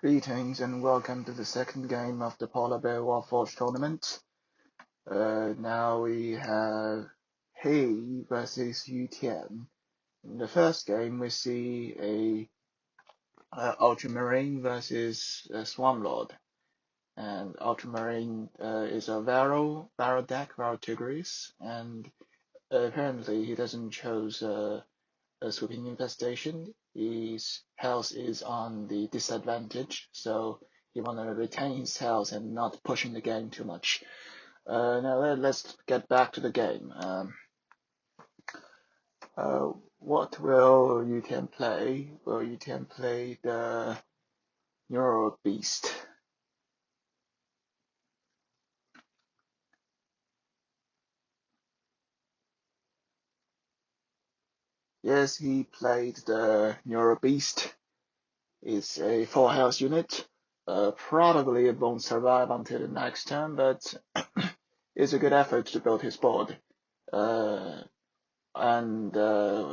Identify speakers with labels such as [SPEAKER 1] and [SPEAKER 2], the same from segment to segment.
[SPEAKER 1] Greetings and welcome to the second game of the Polarbear Warforged tournament. Now we have He versus Yutian. In the first game, we see Ultramarine versus Swarmlord, and Ultramarine is a Varrow deck, Varrow Tigris, and apparently he doesn't choose a sweeping infestation. His health is on the disadvantage, so he want to retain his health and not pushing the game too much. Now let's get back to the game. What will Yutian play? Will Yutian play the Neuro Beast? Yes, he played the Neuro Beast. It's a 4 health unit. Probably it won't survive until the next turn, but it's a good effort to build his board. And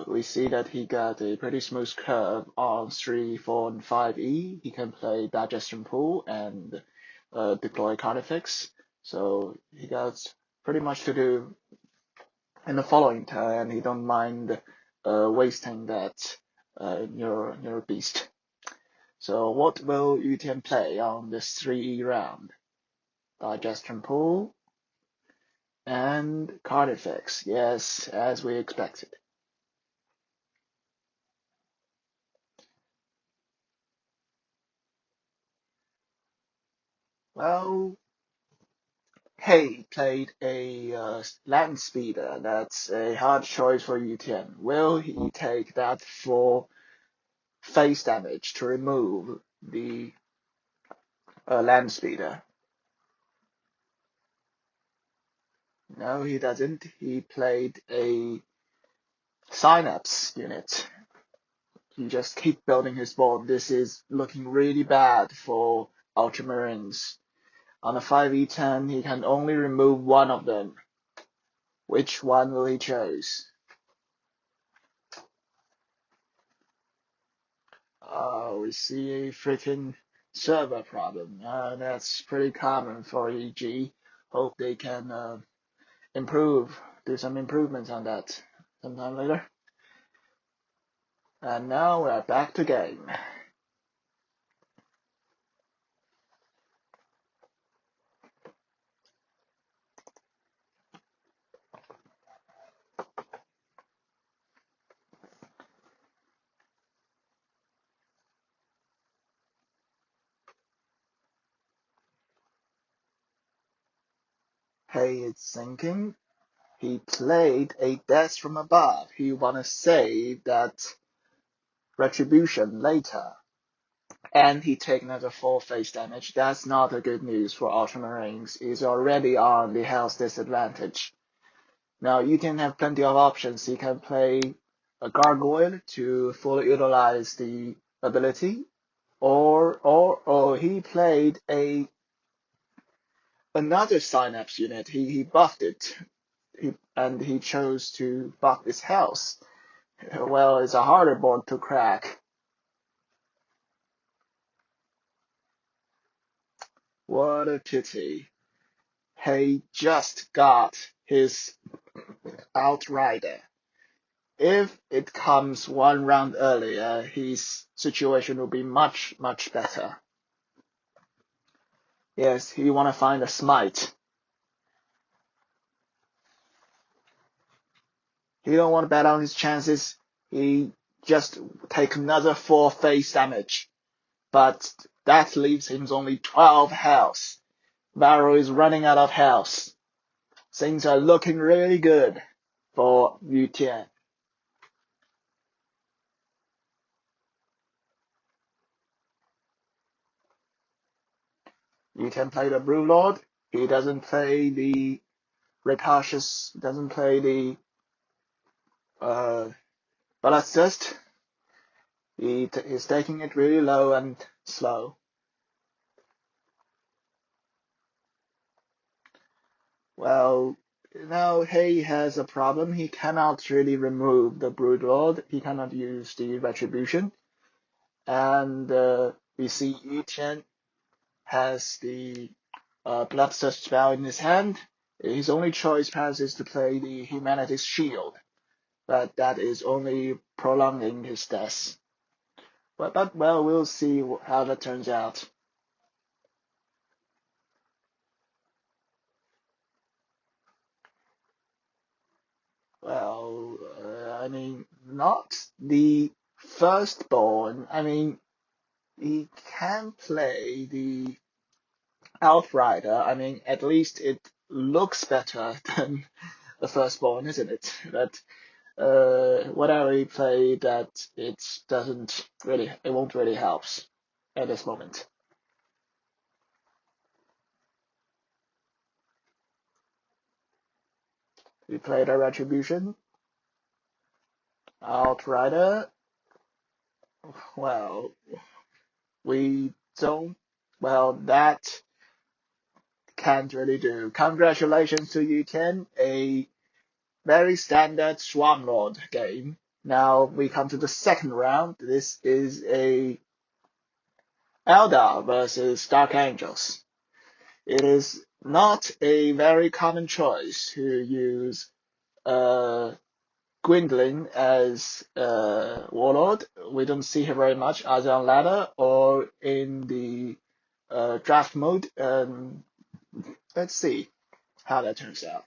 [SPEAKER 1] we see that he got a pretty smooth curve on 3, 4, and 5E. He can play Digestion Pool and deploy card effects. So he got pretty much to do in the following turn. He don't mind wasting that Neuro Beast. So what will Yutian play on this 3E round? Digestion Pool and card effects. Yes, as we expected. Well, Hey played a land speeder. That's a hard choice for Yutian. Will he take that for face damage to remove the land speeder? No, he doesn't. He played a synapse unit. He just keep building his board. This is looking really bad for Ultramarines. On a 5e10, he can only remove one of them. Which one will he choose? We see a freaking server problem. That's pretty common for EG. Hope they can do some improvements on that sometime later. And now we're back to game. Hey, it's sinking. He played a death from above. He wanna save that retribution later. And he take another 4 face damage. That's not a good news for Ultramarines. He's already on the health disadvantage. Now you can have plenty of options. You can play a gargoyle to fully utilize the ability, or he played another synapse unit. He buffed it, and he chose to buff its health. Well, it's a harder board to crack. What a pity. He just got his Outrider. If it comes one round earlier, his situation will be much, much better. Yes, he wanna find a smite. He don't want to bet on his chances. He just take another 4 face damage. But that leaves him only 12 health. Varro is running out of health. Things are looking really good for Yutian. Yutian play the Brewlord. He doesn't play the Rapacious, doesn't play the Ballast. He's taking it really low and slow. Well, now he has a problem. He cannot really remove the Broodlord. He cannot use the Retribution. And We see Yu Tian has the bloodthirst spell in his hand. His only choice perhaps is to play the Humanity's Shield, but that is only prolonging his death. But well, we'll see how that turns out. Well, I mean, not the firstborn. I mean, he can play the Outrider. I mean, at least it looks better than the firstborn, isn't it? But whatever he played, that it won't really help at this moment. He played a Retribution, Outrider. Well, we don't. Well, that can't really do. Congratulations to you, Ken. A very standard Swarmlord game. Now we come to the second round. This is a Eldar versus Dark Angels. It is not a very common choice to use uh, Gwendolyn as Warlord. We don't see her very much either on ladder or in the draft mode. Let's see how that turns out.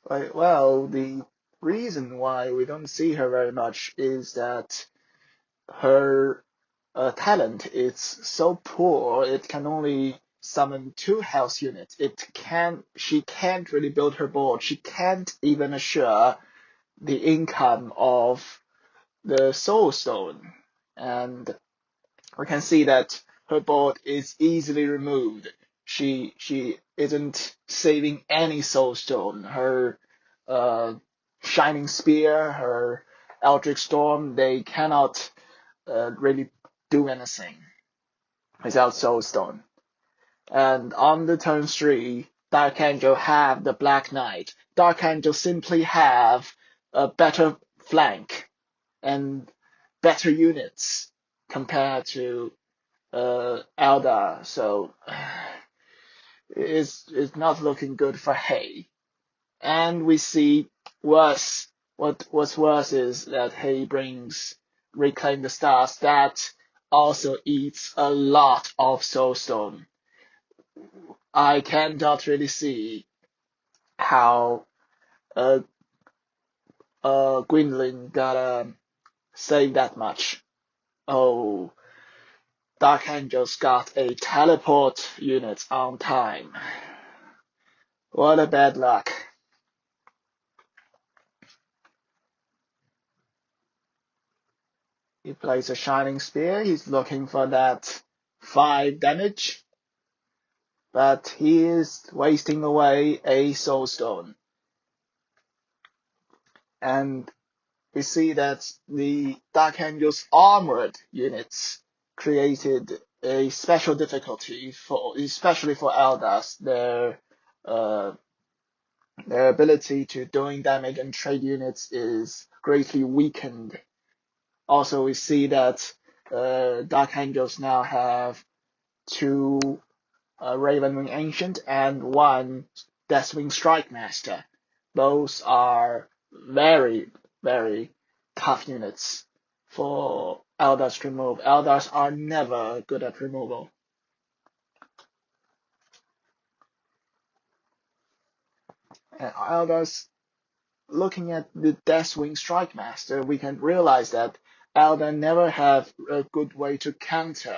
[SPEAKER 1] Right, well, the reason why we don't see her very much is that her talent is so poor, it can only summon 2 health units. She can't really build her board. She can't even assure the income of the Soul Stone. And we can see that her board is easily removed. She isn't saving any Soul Stone. Her uh, Shining Spear, her Eldritch Storm, they cannot really do anything without Soul Stone. And on the turn 3, Dark Angel have the Black Knight. Dark Angel simply have a better flank and better units compared to Eldar, so it's not looking good for Hay. And we see worse. What's worse is that Hay brings Reclaim the Stars. That also eats a lot of Soulstone. I cannot really see how uh, Gwendolyn gotta save that much. Oh, Dark Angel's got a teleport unit on time. What a bad luck. He plays a Shining Spear. He's looking for that 5 damage, but he is wasting away a Soul Stone. And we see that the Dark Angel's armored units created a special difficulty especially for Eldars. Their ability to doing damage and trade units is greatly weakened. Also, we see that Dark Angels now have 2 Ravenwing Ancient and 1 Deathwing Strike Master. Those are very, very tough units for Eldars to remove. Eldars are never good at removal. And Eldars, looking at the Deathwing Strike Master, we can realize that Eldar never have a good way to counter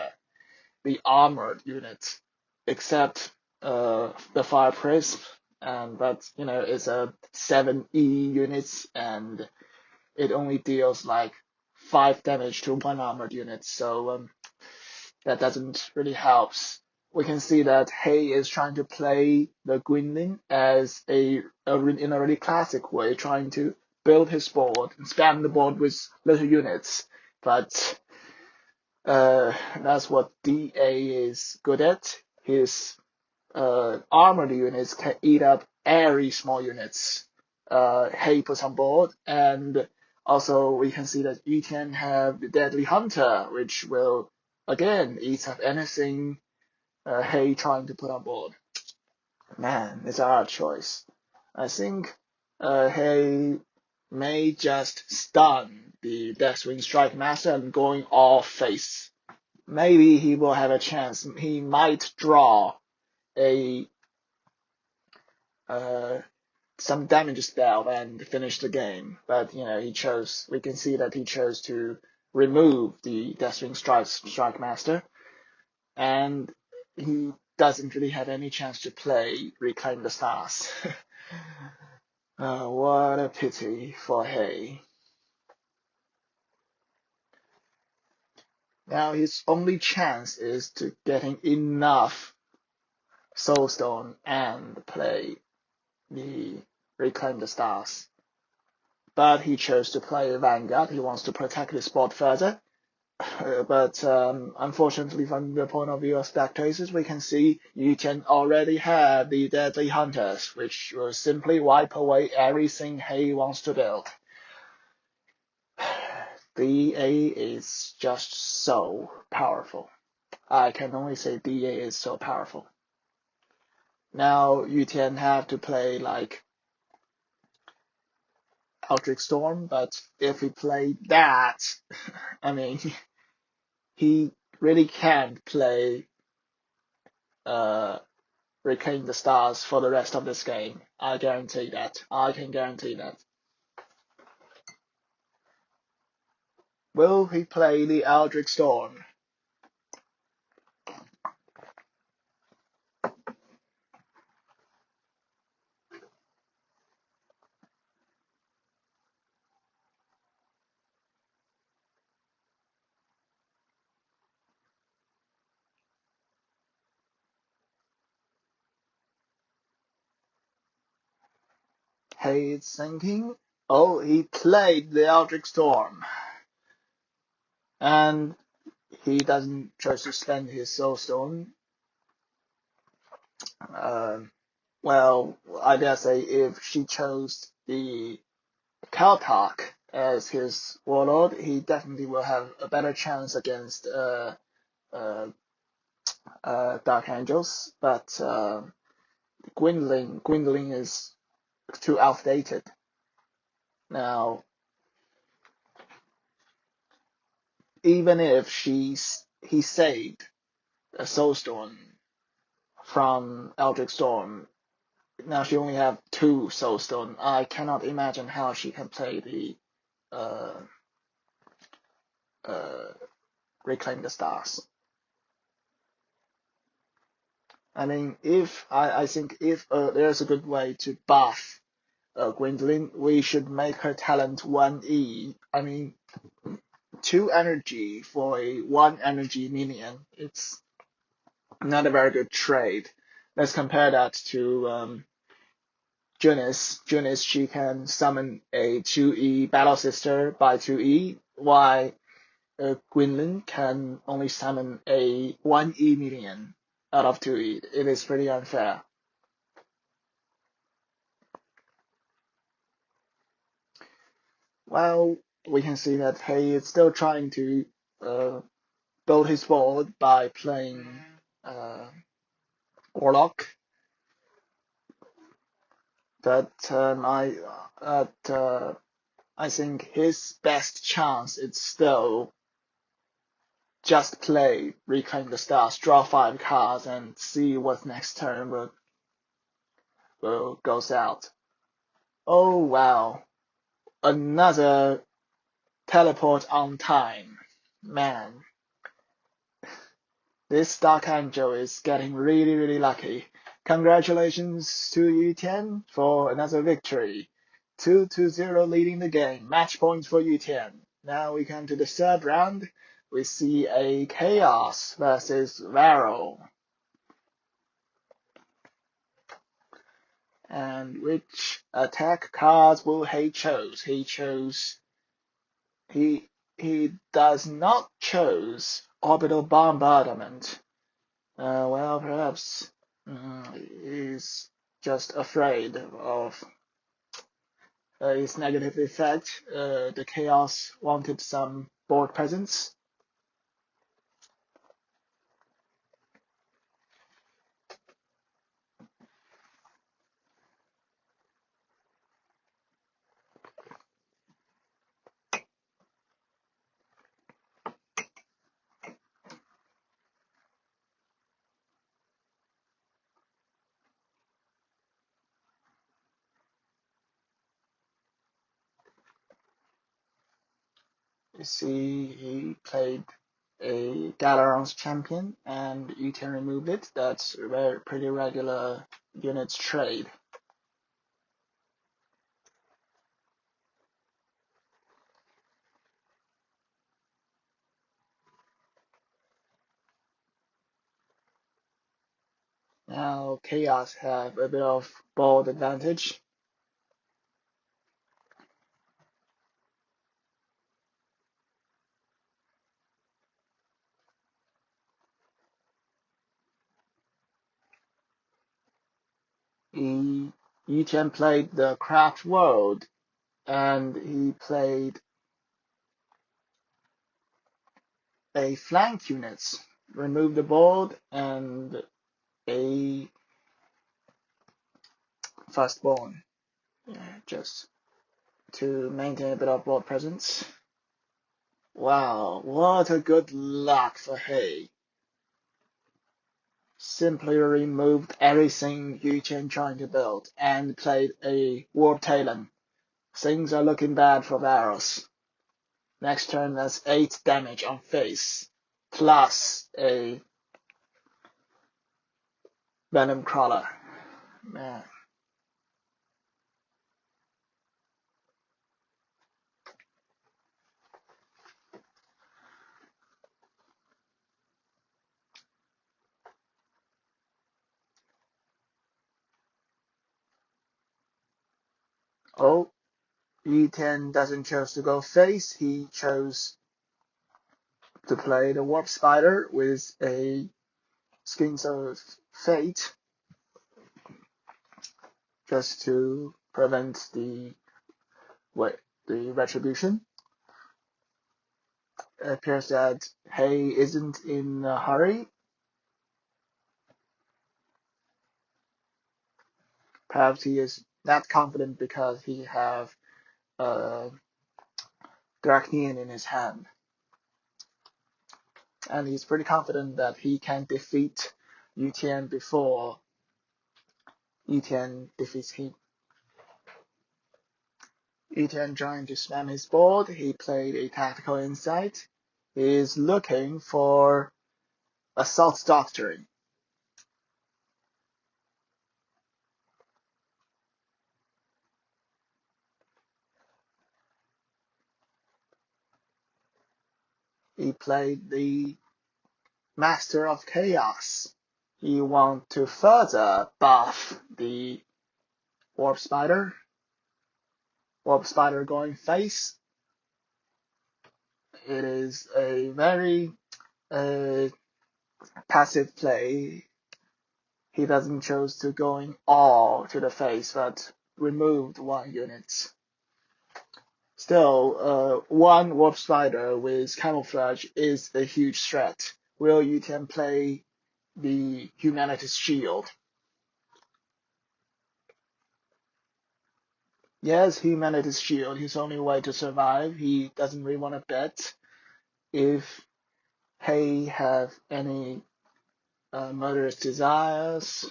[SPEAKER 1] the armored units, except the Fire Prism, but it's a 7E units, and it only deals like 5 damage to 1 armored unit, so that doesn't really help. We can see that Hay is trying to play the Gwynling as in a really classic way, trying to build his board and spam the board with little units, but that's what DA is good at. His armored units can eat up every small units he puts on board, and Also, we can see that Yu Tian have the Deadly Hunter, which will again eat up anything Hei trying to put on board. Man, it's a hard choice. I think Hei may just stun the Deathwing Strike Master and going off face. Maybe he will have a chance. He might draw a some damage spell and finish the game. But we can see that he chose to remove the Deathwing Strike Master, and he doesn't really have any chance to play Reclaim the Stars. What a pity for Hei. Now his only chance is to getting enough Soulstone and play the Reclaim the Stars. But he chose to play Vanguard. He wants to protect his spot further. But unfortunately, from the point of view of spectators, we can see you can already have the Deadly Hunters, which will simply wipe away everything Hei wants to build. DA is just so powerful. I can only say DA is so powerful. Now you can have to play like Eldritch Storm, but if he played that, I mean, he really can't play Reclaim the Stars for the rest of this game. I guarantee that. I can guarantee that. Will he play the Eldritch Storm? Hey, it's thinking. Oh, he played the Eldritch Storm. And he doesn't choose to spend his Soulstone. Well, I dare say if she chose the Kaltak as his warlord, he definitely will have a better chance against Dark Angels. But Gwendolyn is too outdated. Now, even if he saved a Soulstone from Eldritch Storm, now she only have 2 Soulstone. I cannot imagine how she can play the uh, Reclaim the Stars. I mean, I think if there's a good way to buff Gwendolyn, we should make her talent 1E. I mean, 2 energy for a 1 energy minion. It's not a very good trade. Let's compare that to Junis. Junis, she can summon a 2E Battle Sister by 2E, while Gwynlin can only summon a 1E minion out of 2E. It is pretty unfair. Well, we can see that he is still trying to build his board by playing Warlock, but I think his best chance is still just play Reclaim the Stars, draw 5 cards, and see what next turn will goes out. Oh wow, another teleport on time. Man, this Dark Angel is getting really, really lucky. Congratulations to Yu Tian for another victory. 2-0 leading the game. Match points for Yu Tian. Now we come to the 3rd round. We see a Chaos versus Varro. And which attack cards will he choose? He does not choose Orbital Bombardment. Well, perhaps he's just afraid of its negative effect. The Chaos wanted some board presence. You see, he played a Galarons champion, and you can remove it. That's a pretty regular units trade. Now Chaos have a bit of board advantage. Yichen played the Craft World, and he played a flank units, remove the board, and a firstborn, just to maintain a bit of board presence. Wow, what a good luck for Hay. Simply removed everything Yichen trying to build and played a Warp Talon. Things are looking bad for Varos. Next turn, that's 8 damage on face, plus a Venom Crawler. Man. Oh, E10 doesn't choose to go face. He chose to play the Warp Spider with a Skins of Fate, just to prevent the retribution. It appears that Hay isn't in a hurry. Perhaps he is not confident because he have Draknian in his hand. And he's pretty confident that he can defeat Yutian before Yutian defeats him. Yutian trying to spam his board. He played a tactical insight. He is looking for Assault Doctrine. He played the Master of Chaos. He wants to further buff the Warp Spider. Warp Spider going face. It is a very passive play. He doesn't choose to going all to the face, but removed 1 unit. Still, 1 Warp Spider with Camouflage is a huge threat. Will you can play the Humanity's Shield? Yes, Humanity's Shield. His only way to survive. He doesn't really want to bet if Hay have any murderous desires,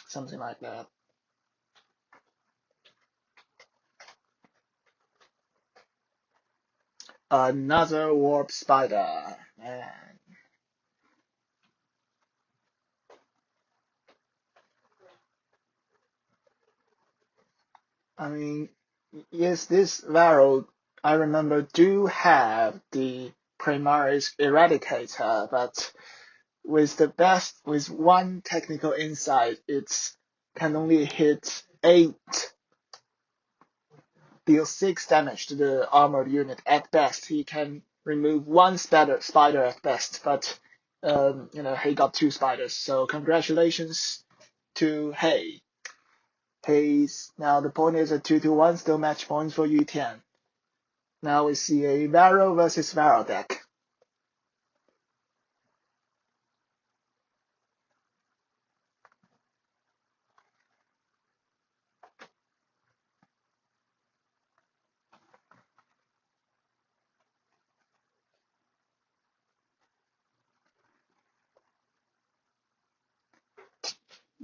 [SPEAKER 1] something like that. Another Warp Spider. Man. I mean, yes, this Varro, I remember, do have the Primaris Eradicator, but with 1 technical insight, it can only hit 8, deal 6 damage to the armored unit at best. He can remove 1 spider at best, but he got 2 spiders. So congratulations to Hay. Now the point is a 2-1, still match points for Yu Tian. Now we see a Varro versus Varro deck.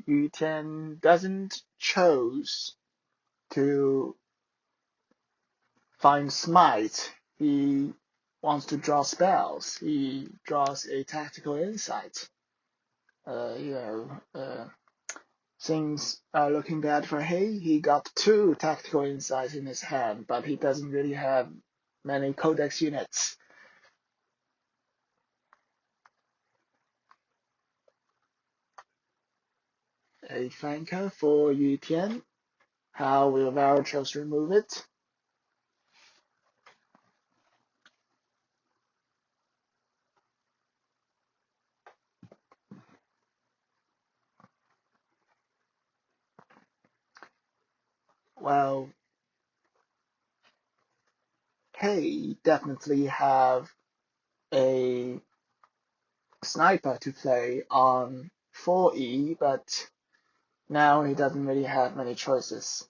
[SPEAKER 1] Yu Tian doesn't choose to find smite. He wants to draw spells. He draws a tactical insight. Things are looking bad for Hay. He got 2 tactical insights in his hand, but he doesn't really have many codex units. A flanker for Yu Tian. How will Varrochos remove it? Well, Hay definitely have a sniper to play on 4E, but now he doesn't really have many choices.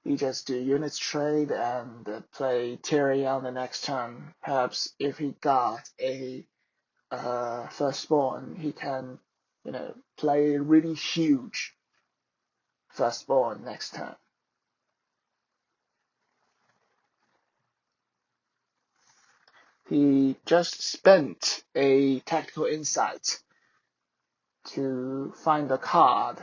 [SPEAKER 1] He just do units trade and play Terry on the next turn. Perhaps if he got a firstborn, he can, play really huge firstborn next turn. He just spent a tactical insight to find a card.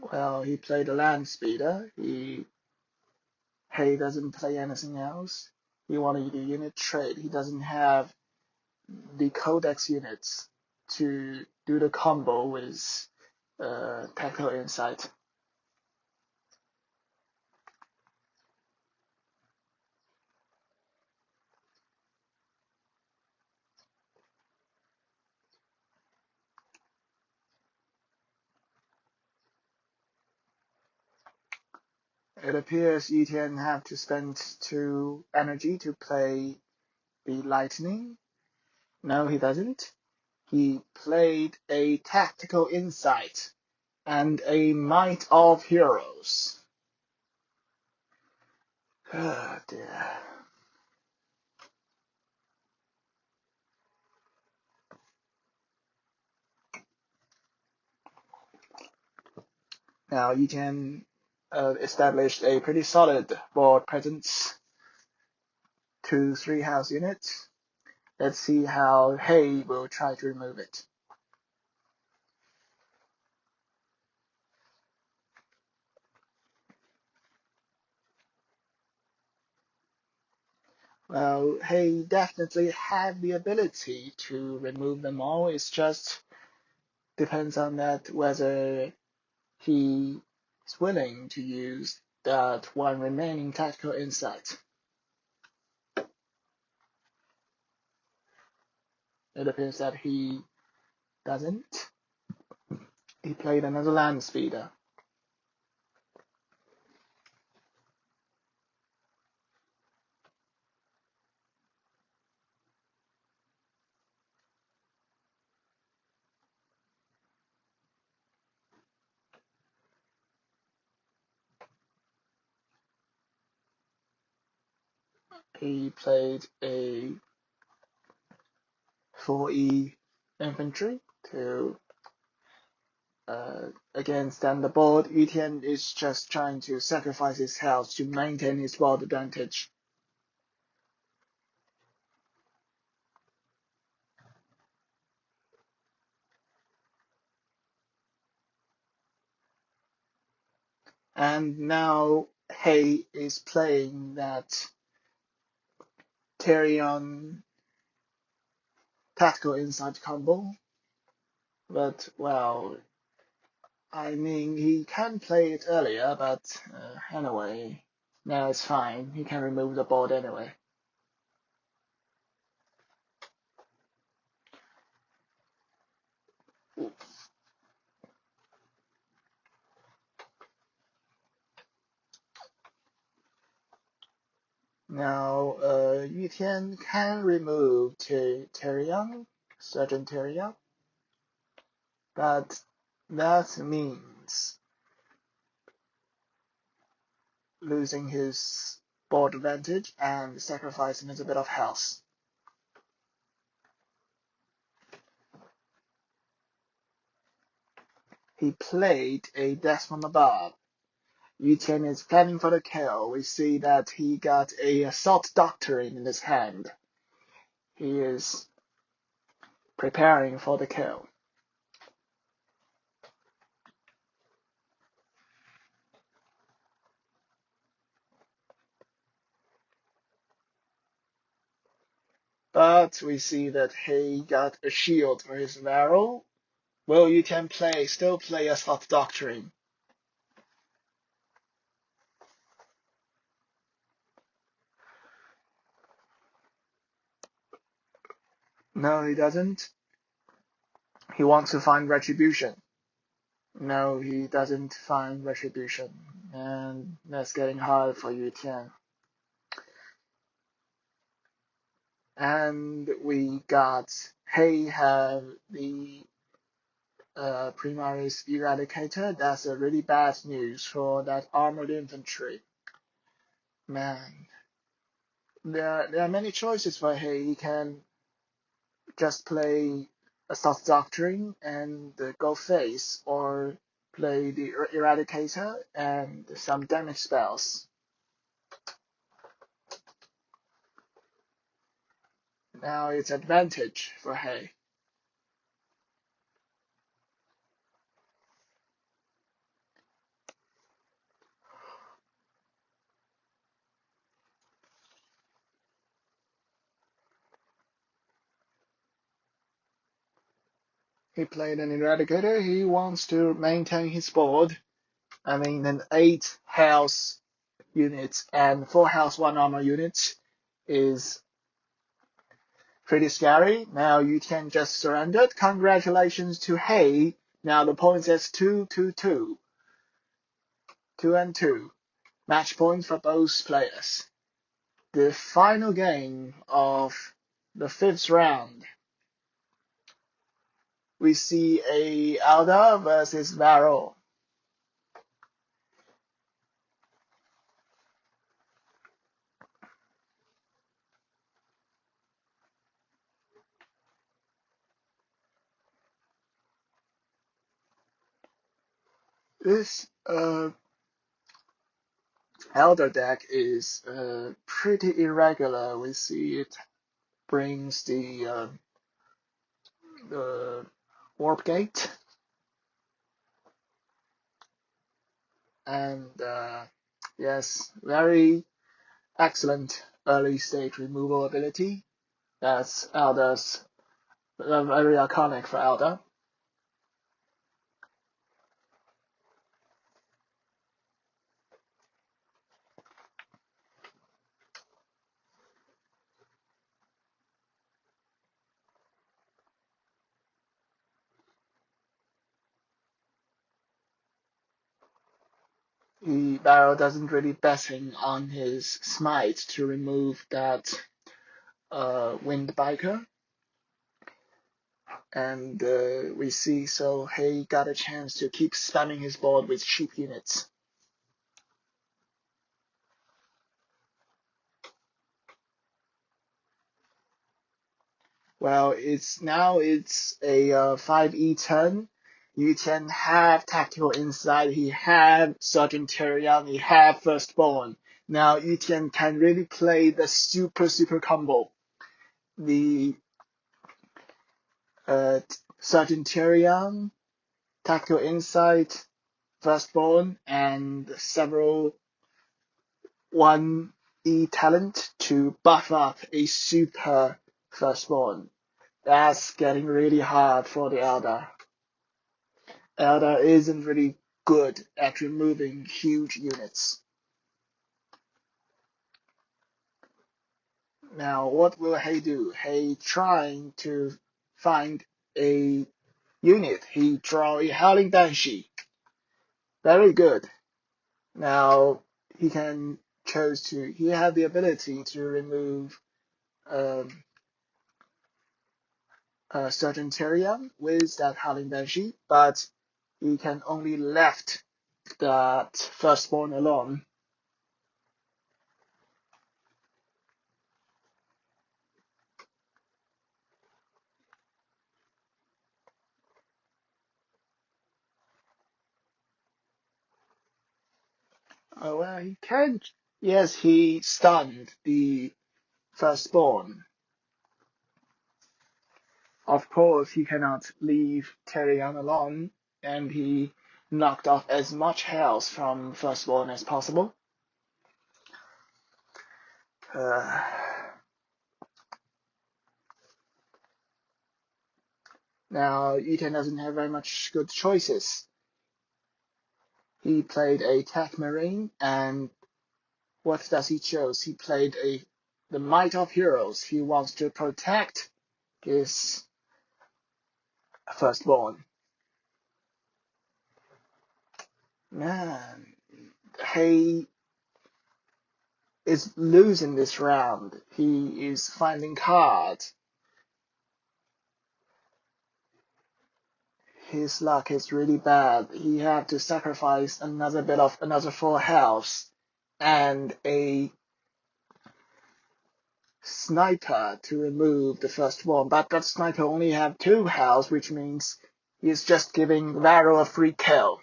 [SPEAKER 1] Well, he played a land speeder. He doesn't play anything else. He wanted to do unit trade. He doesn't have the codex units to do the combo with tactical insight. It appears Yu Tian have to spend 2 energy to play the lightning. No, he doesn't. He played a tactical insight and a might of heroes. Oh dear. Now you can establish a pretty solid board presence, 2-3 house units. Let's see how Hay will try to remove it. Well, Hay definitely have the ability to remove them all. It's just depends on that whether he is willing to use that 1 remaining tactical insight. It appears that he doesn't. He played another land speeder. He played a 4E infantry to again stand the board. Yu Tian is just trying to sacrifice his health to maintain his board advantage. And now Hay is playing that Tyrion tactical insight combo. But, well, I mean, he can play it earlier, but anyway, No, it's fine. He can remove the board anyway. Now, Yu Tian can remove Terian, Sergeant Terian, but that means losing his board advantage and sacrificing a little bit of health. He played a Death from Above. Yu Tian is planning for the kill. We see that he got a Assault Doctrine in his hand. He is preparing for the kill. But we see that he got a shield for his barrel. Will Yu Tian still play Assault Doctrine? No, he doesn't. He wants to find Retribution. No, he doesn't find Retribution. And that's getting hard for Yu Tian. And we got He have the Primaris Eradicator. That's a really bad news for that armored infantry. Man, there are many choices for He. He can just play Assault Doctrine and go face, or play the Eradicator and some damage spells. Now it's advantage for He. He played an Eradicator. He wants to maintain his board. I mean, an 8 health unit and 4 health 1 armor unit is pretty scary. Now you can just surrender. Congratulations to He. Now the points is 2-2-2. 2-2. Match points for both players. The final game of the 5th round. We see a Elder versus Varro. This Elder deck is pretty irregular. We see it brings the Warp Gate and yes, very excellent early stage removal ability. That's Elder's very iconic for Elder. The barrel doesn't really betting on his smite to remove that wind biker. And we see so he got a chance to keep spamming his board with cheap units. Well, it's a 5E turn. You can have Tactical Insight, he have Sergeant Tyrion, he have Firstborn. Now you can really play the super combo. The Sergeant Tyrion, Tactical Insight, Firstborn, and several 1E talent to buff up a super Firstborn. That's getting really hard for the Elder. Elder isn't really good at removing huge units. Now, what will He do? He trying to find a unit. He draw a Howling Banshee. Very good. Now, he can choose to, he have the ability to remove um, a certain Tyrion with that Howling Banshee, but he can only left that firstborn alone. Oh, well, he can't. Yes, he stunned the firstborn. Of course, he cannot leave Tyrion alone, and he knocked off as much health from firstborn as possible. Uh, Now, Ethan doesn't have very much good choices. He played a Tech Marine, and what does he choose? He played the Might of Heroes. He wants to protect his firstborn. Man, he is losing this round. He is finding cards. His luck is really bad. He had to sacrifice another 4 health and a sniper to remove the first one, but that sniper only have 2 health, which means he's just giving Varro a free kill.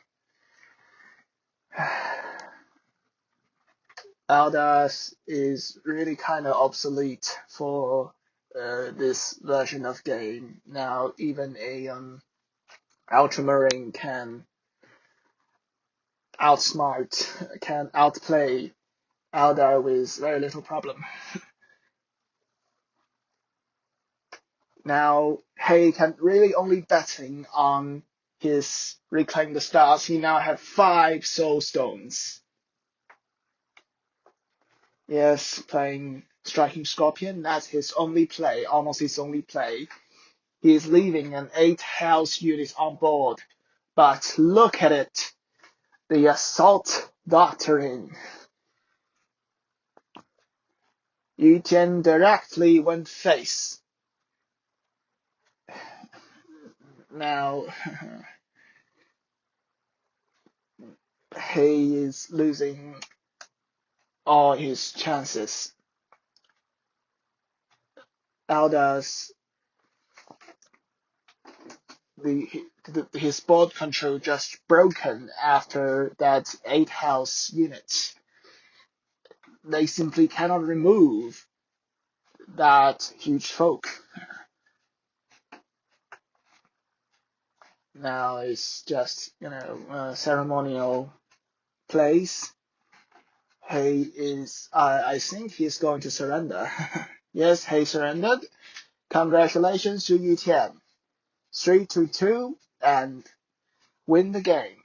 [SPEAKER 1] Eldas is really kind of obsolete for this version of game. Now even a Ultramarine can can outplay Eldar with very little problem. Now he can really only betting on his Reclaim the Stars. He now have 5 Soul Stones. Yes, playing Striking Scorpion, that's his only play, almost his only play. He is leaving an 8 health unit on board. But look at it, the Assault Doctrine. You can directly win face. Now, he is losing all his chances. Elda's his board control just broken after that 8 health unit. They simply cannot remove that huge folk. Now it's just, ceremonial plays. I think he's going to surrender. Yes, he surrendered. Congratulations to Yu Tian. 3-2 and win the game.